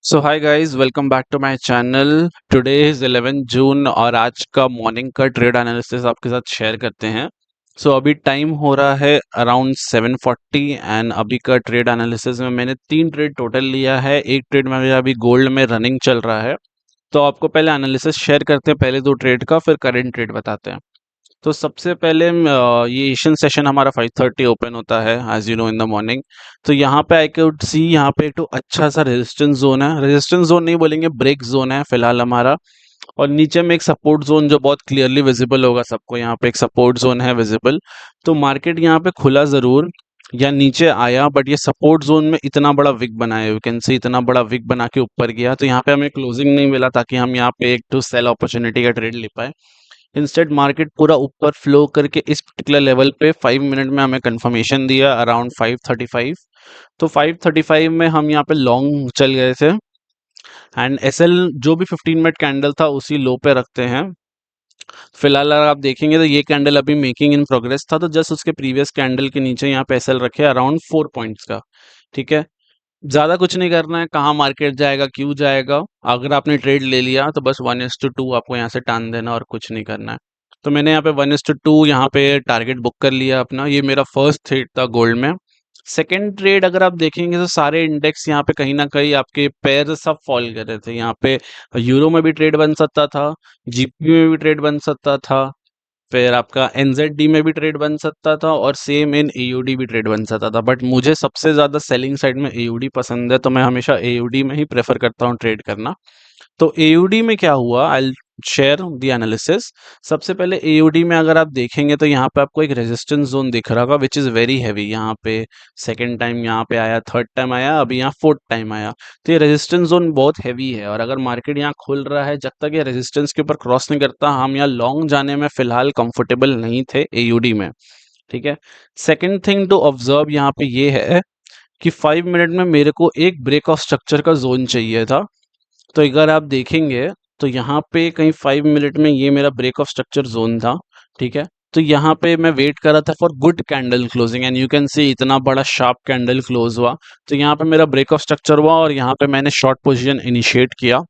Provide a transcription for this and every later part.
So hi guys, welcome back to my channel. Today is 11 June और आज का morning का ट्रेड एनालिसिस आपके साथ शेयर करते हैं। अभी टाइम हो रहा है अराउंड 7:40 एंड अभी का ट्रेड एनालिसिस में मैंने 3 ट्रेड टोटल लिया है। एक ट्रेड में मेरा अभी गोल्ड में रनिंग चल रहा है। तो आपको पहले एनालिसिस शेयर करते हैं, पहले 2 ट्रेड का, फिर करंट ट्रेड बताते हैं। तो सबसे पहले ये एशियन सेशन हमारा 5:30 ओपन होता है as you know in the morning. तो यहाँ पे आई कुड सी, यहाँ पे एक तो अच्छा सा रेजिस्टेंस जोन है, रेजिस्टेंस जोन नहीं बोलेंगे, ब्रेक जोन है फिलहाल हमारा। और नीचे में एक सपोर्ट जोन जो बहुत क्लियरली विजिबल होगा सबको, यहाँ पे एक सपोर्ट जोन है विजिबल। तो मार्केट यहाँ पे खुला जरूर या नीचे आया, बट ये सपोर्ट जोन में इतना बड़ा विक बनाया, यू कैन सी इतना बड़ा विक बना के ऊपर गया, तो यहाँ पे हमें क्लोजिंग नहीं मिला ताकि हम यहाँ पे एक तो सेल अपॉर्चुनिटी का ट्रेड ले पाए। इंस्टेड मार्केट पूरा ऊपर फ्लो करके इस पर्टिकुलर लेवल पे 5 मिनट में हमें कंफर्मेशन दिया अराउंड 5:35। तो 5:35 में हम यहाँ पे लॉन्ग चल गए थे एंड एसएल जो भी 15 मिनट कैंडल था उसी लो पे रखते हैं। फिलहाल अगर आप देखेंगे तो ये कैंडल अभी मेकिंग इन प्रोग्रेस था, तो जस्ट उसके प्रीवियस कैंडल के नीचे यहाँ पे एसएल रखे अराउंड 4 पॉइंट्स का। ठीक है, ज्यादा कुछ नहीं करना है, कहाँ मार्केट जाएगा क्यों जाएगा। अगर आपने ट्रेड ले लिया तो बस 1:2 आपको यहाँ से टान देना और कुछ नहीं करना है। तो मैंने यहाँ पे 1:2 यहाँ पे टारगेट बुक कर लिया अपना। ये मेरा फर्स्ट ट्रेड था गोल्ड में। सेकंड ट्रेड अगर आप देखेंगे तो सारे इंडेक्स यहाँ पे कहीं ना कहीं आपके पैर सब फॉल कर रहे थे। यहाँ पे यूरो में भी ट्रेड बन सकता था, जीपी में भी ट्रेड बन सकता था, फिर आपका एनजेडी में भी ट्रेड बन सकता था और सेम इन एयूडी भी ट्रेड बन सकता था। बट मुझे सबसे ज़्यादा सेलिंग साइड में एयूडी पसंद है, तो मैं हमेशा एयूडी में ही प्रेफर करता हूँ ट्रेड करना। तो एयूडी में क्या हुआ, आई शेयर द एनालिसिस। सबसे पहले एयूडी में अगर आप देखेंगे तो यहाँ पे आपको एक रेजिस्टेंस जोन दिख रहा होगा विच इज़ वेरी हैवी। यहाँ पे सेकंड टाइम यहाँ पे आया, थर्ड टाइम आया, अभी यहाँ फोर्थ टाइम आया। तो ये रेजिस्टेंस जोन बहुत हैवी है और अगर मार्केट यहाँ खुल रहा है, जब तक ये रेजिस्टेंस के ऊपर क्रॉस नहीं करता, हम यहाँ लॉन्ग जाने में फिलहाल कंफर्टेबल नहीं थे एयूडी में। ठीक है, सेकंड थिंग टू ऑब्जर्व यहाँ पे ये है कि 5 मिनट में मेरे को एक ब्रेक ऑफ स्ट्रक्चर का जोन चाहिए था। तो अगर आप देखेंगे तो यहाँ पे कहीं 5 मिनट में ये मेरा ब्रेक ऑफ स्ट्रक्चर जोन था। ठीक है, तो यहाँ पे मैं वेट कर रहा था for good candle closing and you can सी इतना बड़ा शार्प कैंडल क्लोज हुआ। तो यहाँ पे मेरा ब्रेक ऑफ स्ट्रक्चर हुआ और यहाँ पे मैंने शॉर्ट पोजीशन इनिशिएट किया।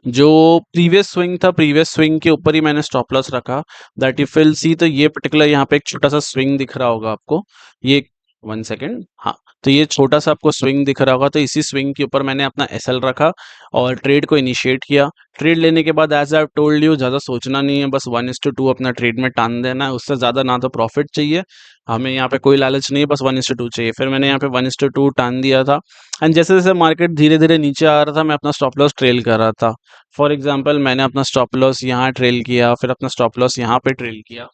जो प्रीवियस स्विंग था, प्रीवियस स्विंग के ऊपर ही मैंने स्टॉप लॉस रखा। दैट यू विल सी, तो ये पर्टिकुलर यहाँ पे एक छोटा सा स्विंग दिख रहा होगा आपको। ये 1 सेकेंड, हाँ। तो ये छोटा सा आपको स्विंग दिख रहा होगा, तो इसी स्विंग के ऊपर मैंने अपना एसएल रखा और ट्रेड को इनिशिएट किया। ट्रेड लेने के बाद एज आई टोल्ड यू, ज़्यादा सोचना नहीं है, बस 1:2 अपना ट्रेड में टान देना है। उससे ज़्यादा ना तो प्रॉफिट चाहिए हमें, यहाँ पे कोई लालच नहीं है, बस 1:2 चाहिए। फिर मैंने यहाँ पे 1:2 टान दिया था एंड जैसे जैसे मार्केट धीरे धीरे नीचे आ रहा था मैं अपना स्टॉप लॉस ट्रेल कर रहा था। फॉर एग्जाम्पल मैंने अपना स्टॉप लॉस यहाँ ट्रेल किया, फिर अपना स्टॉप लॉस यहाँ पे ट्रेल किया,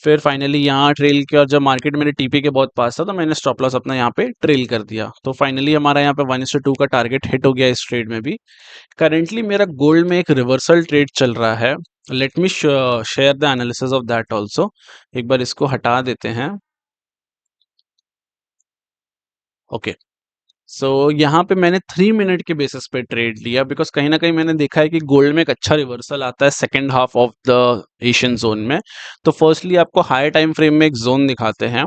फिर फाइनली यहाँ ट्रेल किया और जब मार्केट मेरे टीपी के बहुत पास था तो मैंने स्टॉप लॉस अपना यहाँ पे ट्रेल कर दिया। तो फाइनली हमारा यहाँ पे 1:2 का टारगेट हिट हो गया इस ट्रेड में भी। करेंटली मेरा गोल्ड में एक रिवर्सल ट्रेड चल रहा है। Let me share the analysis of that also. एक बार इसको हटा देते हैं। ओके, सो यहाँ पे मैंने 3 मिनट के बेसिस पे ट्रेड लिया बिकॉज कहीं ना कहीं मैंने देखा है कि गोल्ड में एक अच्छा रिवर्सल आता है second half of the Asian zone में। तो फर्स्टली आपको हाई टाइम फ्रेम में एक जोन दिखाते हैं।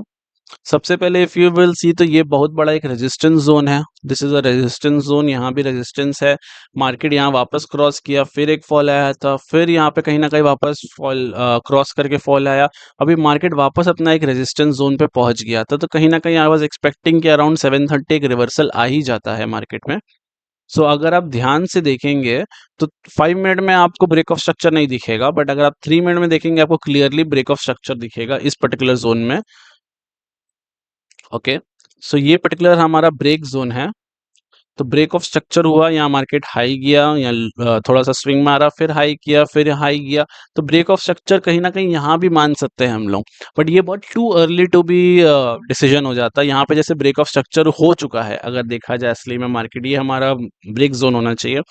सबसे पहले इफ यू विल सी तो ये बहुत बड़ा एक रेजिस्टेंस जोन है, this is a resistance zone, यहाँ भी रेजिस्टेंस है। मार्केट यहाँ वापस क्रॉस किया, फिर एक फॉल आया था, फिर यहाँ पे कहीं ना कहीं वापस फॉल क्रॉस करके फॉल आया। अभी मार्केट वापस अपना एक रेजिस्टेंस जोन पे पहुंच गया था, तो कहीं ना कहीं आई वाज एक्सपेक्टिंग कि अराउंड 7:30 एक रिवर्सल आ ही जाता है मार्केट में। सो अगर आप ध्यान से देखेंगे तो 5 मिनट में आपको ब्रेक ऑफ स्ट्रक्चर नहीं दिखेगा, बट अगर आप 3 मिनट में देखेंगे आपको क्लियरली ब्रेक ऑफ स्ट्रक्चर दिखेगा इस पर्टिकुलर जोन में। ओके, सो ये पर्टिकुलर हमारा ब्रेक जोन है। तो ब्रेक ऑफ स्ट्रक्चर हुआ, यहाँ मार्केट हाई गया या थोड़ा सा स्विंग मारा, फिर हाई किया, फिर हाई गया। तो ब्रेक ऑफ स्ट्रक्चर कहीं ना कहीं यहाँ भी मान सकते हैं हम लोग, बट ये बहुत too early to be decision हो जाता है। यहाँ पे जैसे ब्रेक ऑफ स्ट्रक्चर हो चुका है अगर देखा जाए असली में मार्केट, ये हमारा ब्रेक जोन होना चाहिए।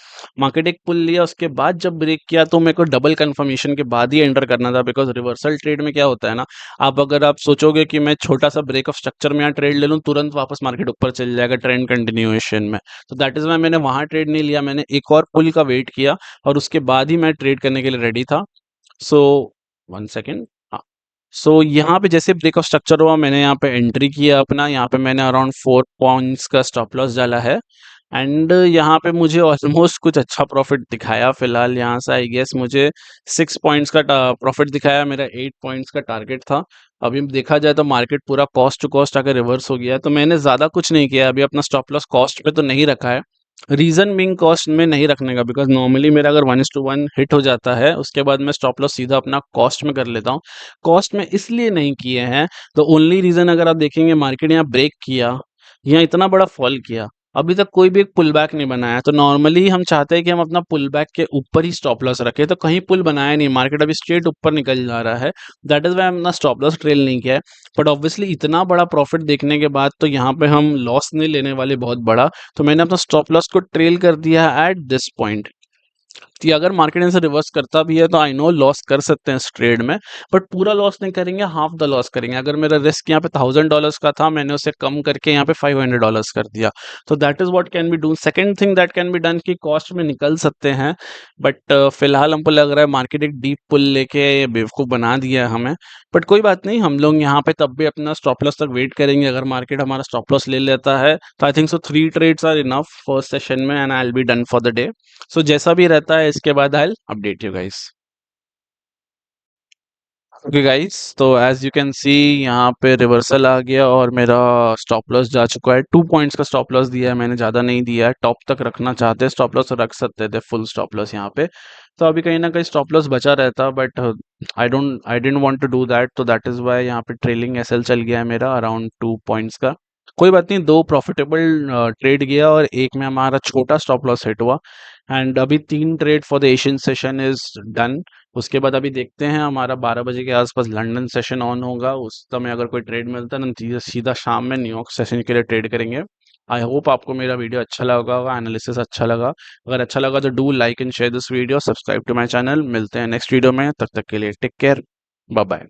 मार्केट एक पुल लिया, उसके बाद जब ब्रेक किया तो मेरे को डबल कंफर्मेशन के बाद ही एंटर करना था, बिकॉज रिवर्सल ट्रेड में क्या होता है ना, आप अगर आप सोचोगे कि मैं छोटा सा ब्रेक ऑफ स्ट्रक्चर में यहाँ ट्रेड ले लूँ, तुरंत वापस मार्केट ऊपर चल जाएगा ट्रेंड कंटिन्यूएशन में। तो दैट इज वाई मैंने वहां ट्रेड नहीं लिया, मैंने एक और पुल का वेट किया और उसके बाद ही मैं ट्रेड करने के लिए रेडी था। सो 1 सेकेंड, हाँ। सो यहाँ पे जैसे ब्रेकआउट स्ट्रक्चर हुआ, मैंने यहाँ पे एंट्री किया अपना, यहाँ पे मैंने अराउंड 4 पॉइंट्स का स्टॉप लॉस डाला है एंड यहाँ पे मुझे ऑलमोस्ट कुछ अच्छा प्रॉफिट दिखाया फिलहाल। यहाँ से आई गेस मुझे 6 पॉइंट्स का प्रॉफिट दिखाया, मेरा 8 पॉइंट्स का टारगेट था। अभी देखा जाए तो मार्केट पूरा कॉस्ट टू कॉस्ट आकर रिवर्स हो गया है, तो मैंने ज़्यादा कुछ नहीं किया, अभी अपना स्टॉप लॉस कॉस्ट पे तो नहीं रखा है। रीज़न बीइंग कॉस्ट में नहीं रखने का, बिकॉज़ नॉर्मली मेरा अगर 1:1 हिट हो जाता है, उसके बाद मैं स्टॉप लॉस सीधा अपना कॉस्ट में कर लेता हूँ। कॉस्ट में इसलिए नहीं किए हैं, द ओनली रीज़न अगर आप देखेंगे मार्केट यहाँ ब्रेक किया, यहाँ इतना बड़ा फॉल किया, अभी तक कोई भी एक पुल बैक नहीं बनाया। तो नॉर्मली हम चाहते हैं कि हम अपना पुल बैक के ऊपर ही स्टॉप लॉस रखें, तो कहीं पुल बनाया नहीं, मार्केट अभी स्ट्रेट ऊपर निकल जा रहा है। दैट इज़ व्हाई हमने स्टॉप लॉस ट्रेल नहीं किया है। बट ऑब्वियसली इतना बड़ा प्रॉफिट देखने के बाद तो यहाँ पे हम लॉस नहीं लेने वाले बहुत बड़ा, तो मैंने अपना स्टॉप लॉस को ट्रेल कर दिया है एट दिस पॉइंट कि अगर मार्केट ऐसे रिवर्स करता भी है तो आई नो लॉस कर सकते हैं इस ट्रेड में, बट पूरा लॉस नहीं करेंगे, हाफ द लॉस करेंगे। अगर मेरा रिस्क यहाँ पे $1000 का था, मैंने उसे कम करके यहाँ पे $500 कर दिया। तो that is what can be do. Second thing that can be done कि कॉस्ट में निकल सकते हैं, बट फिलहाल हमको लग रहा है मार्केट एक डीप पुल लेके बेवकूफ़ बना दिया है हमें। बट कोई बात नहीं, हम लोग यहाँ पे तब भी अपना स्टॉप लॉस तक वेट करेंगे। अगर मार्केट हमारा स्टॉप लॉस ले लेता है तो I think so 3 trades are enough first session में and I will be done for the day. So जैसा भी रहता है इसके बाद I will update you guys. Okay guys, तो एज यू कैन सी यहाँ पे रिवर्सल आ गया और मेरा स्टॉप लॉस जा चुका है। 2 पॉइंट्स का स्टॉप लॉस दिया है मैंने, ज़्यादा नहीं दिया है। टॉप तक रखना चाहते हैं स्टॉप लॉस तो रख सकते थे, फुल स्टॉप लॉस यहाँ पे। तो अभी कहीं ना कहीं स्टॉप लॉस बचा रहता, but I don't want to do that, तो दैट इज़ वाई यहाँ पे ट्रेलिंग एसएल चल गया है मेरा अराउंड 2 पॉइंट्स का। कोई बात नहीं, 2 प्रॉफिटेबल ट्रेड गया और एक में हमारा छोटा स्टॉप लॉस हिट हुआ एंड अभी 3 trade for the Asian session is done. उसके बाद अभी देखते हैं, हमारा 12 बजे के आसपास लंदन सेशन ऑन होगा, उस समय अगर कोई ट्रेड मिलता है ना, सीधा सीधा शाम में न्यूयॉर्क सेशन के लिए ट्रेड करेंगे। आई होप आपको मेरा वीडियो अच्छा लगा होगा, एनालिसिस अच्छा लगा। अगर अच्छा लगा तो do like and share this video, subscribe to my channel. मिलते हैं नेक्स्ट वीडियो में, तब तक के लिए टेक केयर, बाय बाय।